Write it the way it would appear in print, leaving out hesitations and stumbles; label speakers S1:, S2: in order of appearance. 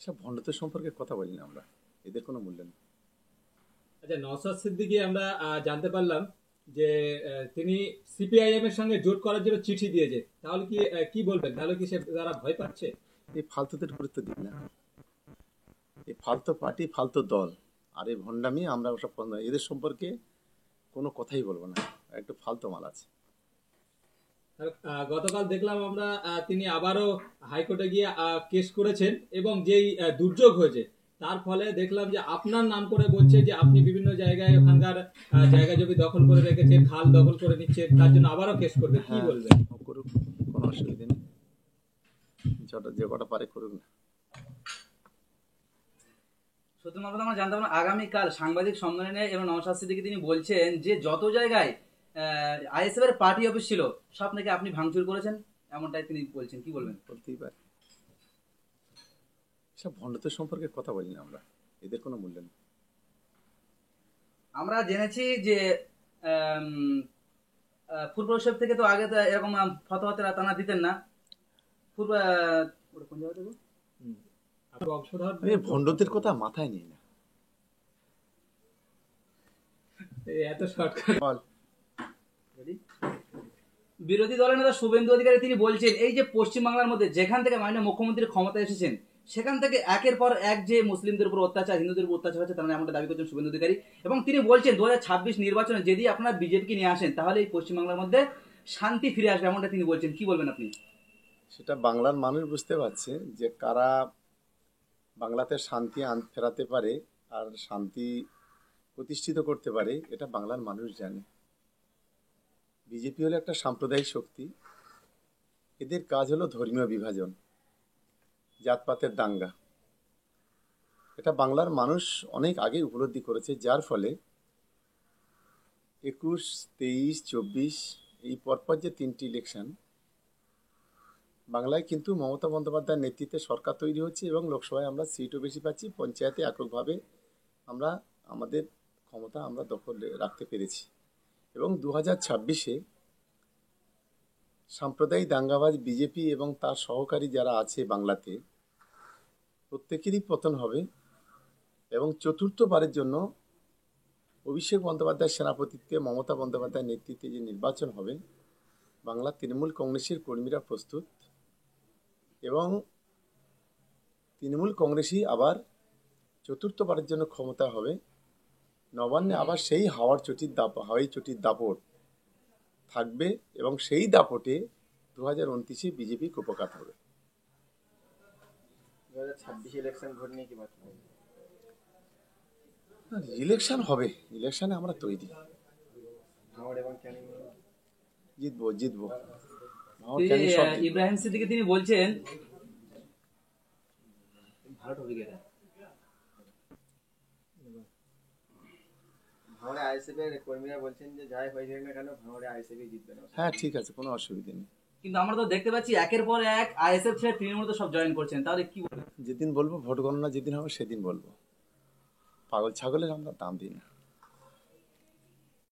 S1: সব ভণ্ডদের সম্পর্কে কথা বলি না আমরা, এদের কোনো মূল্য নেই।
S2: আচ্ছা, নওশাদ সিদ্দিকী আমরা জানতে পারলাম যে তিনি সিপিআইএম এর সঙ্গে জোট করার জন্য চিঠি দিয়েছে। তাহলে কি বলবেন? তাহলে কি তারা ভয় পাচ্ছে?
S1: এই ফালতুদের গুরুত্ব দিন না, এই ফালতু পার্টি ফালতু দল আর এই ভণ্ডামি আমরা ওসব এদের সম্পর্কে কোনো কথাই বলবো না, একটু ফালতু মাল আছে।
S2: গতকাল দেখলাম আমরা তিনি আবারও হাইকোর্টে গিয়ে কেস করেছেন এবং যেই দুর্যোগ হয়েছে তার ফলে দেখলাম যে আপনার নাম করে বলছে যে আপনি বিভিন্ন জায়গায় ওখানকার জায়গা জমি দখল করে রেখেছেন, খাল দখল করে নিচ্ছেন, তার জন্য আবারও কেস করবে। কি বলবেন?
S1: করুক, কোনো অসুবিধা নেই, যে কটা পারে করুক না।
S3: শুধুমাত্র আমরা জানতে পারলাম আগামীকাল সাংবাদিক সম্মেলনে এবং নওশাদ সিদ্দিকী তিনি বলছেন যে যত জায়গায় আইএসএফ এর পার্টি অফিস ছিল সব নাকি আপনি ভাঙচুর করেছেন, এমনটাই তিনি বলছেন। কি বলবেন?
S1: বলতেই পারে, সব ভণ্ডদের সম্পর্কে কথা বলি না আমরা, এদের কোনো মূল্য নেই।
S3: আমরা জেনেছি যে পূর্ব সাহেব থেকে তো আগে তো এরকম ফতোয়া তারা দিতেন না। পূর্ব কোন জায়গা থেকে
S1: ভণ্ডদের কথা মাথায় নেই না,
S2: এত শর্টকাট।
S3: বিরোধী দলের নেতা শুভেন্দু অধিকারী তিনি বলছেন এই যে পশ্চিমবাংলার মধ্যে যেখান থেকে মাননীয় মুখ্যমন্ত্রীর ক্ষমতা এসেছেন সেখান থেকে একের পর এক যে মুসলিমদের উপর অত্যাচার, হিন্দুদের উপর অত্যাচার হচ্ছে, তারা এমনটা দাবি করছেন শুভেন্দু অধিকারী। এবং তিনি বলছেন 2026 নির্বাচনে যদি আপনারা বিজেপিকে নিয়ে আসেন তাহলে এই পশ্চিমবাংলার মধ্যে শান্তি ফিরে আসবে, এমনটা তিনি বলছেন। কি বলবেন আপনি?
S1: সেটা বাংলার মানুষ বুঝতে পারছে যে কারা বাংলাতে শান্তি ফেরাতে পারে আর শান্তি প্রতিষ্ঠিত করতে পারে, এটা বাংলার মানুষ জানে। বিজেপি হলো একটা সাম্প্রদায়িক শক্তি, এদের কাজ হলো ধর্মীয় বিভাজন, জাতপাতের দাঙ্গা। এটা বাংলার মানুষ অনেক আগে উপলব্ধি করেছে, যার ফলে 21, 23, 24 এই পরপর যে 3টি ইলেকশন বাংলায় কিন্তু মমতা বন্দ্যোপাধ্যায়ের নেতৃত্বে সরকার তৈরি হচ্ছে এবং লোকসভায় আমরা সিটও বেশি পাচ্ছি, পঞ্চায়েতে এককভাবে আমরা আমাদের ক্ষমতা আমরা দখলে রাখতে পেরেছি। এবং 2026-এ সাম্প্রদায়িক দাঙ্গাবাজ বিজেপি এবং তার সহকারী যারা আছে বাংলাতে প্রত্যেকেরই পতন হবে এবং চতুর্থবারের জন্য অভিষেক বন্দ্যোপাধ্যায়ের সেনাপতিত্বে মমতা বন্দ্যোপাধ্যায়ের নেতৃত্বে যে নির্বাচন হবে, বাংলা তৃণমূল কংগ্রেসের কর্মীরা প্রস্তুত এবং তৃণমূল কংগ্রেসই আবার চতুর্থবারের জন্য ক্ষমতা হবে। নবান্নে আবার সেই হাওয়াই চটির দাপট থাকবে এবং সেই দাপটে 2029-এ বিজেপি কুপকাত হবে।
S4: 2026 ইলেকশন ভোট নিয়ে কি বার্তা?
S1: ইলেকশন হবে, ইলেকশনে আমরা তৈরি, জিতবো।
S3: ইব্রাহিম সিদ্দিকী তিনি বলছেন ভালো টপিক এটা,
S4: ভাঙড়ে আইএসএফ এর কর্মীরা বলছেন যে যাই হয়ে না কেন ভাঙড়ে আইএসএফ জিতবে না।
S1: হ্যাঁ ঠিক আছে, কোনো অসুবিধা নেই।
S3: কিন্তু আমরা তো দেখতে পাচ্ছি একের পর এক আইএসএফ ছেড়ে তৃণমূল তো সব জয়েন করছেন, তাহলে কি বলবেন?
S1: যেদিন বলবো ভোট গণনা যেদিন হবে সেদিন বলবো, পাগল ছাগলের আমরা দাম দিই না।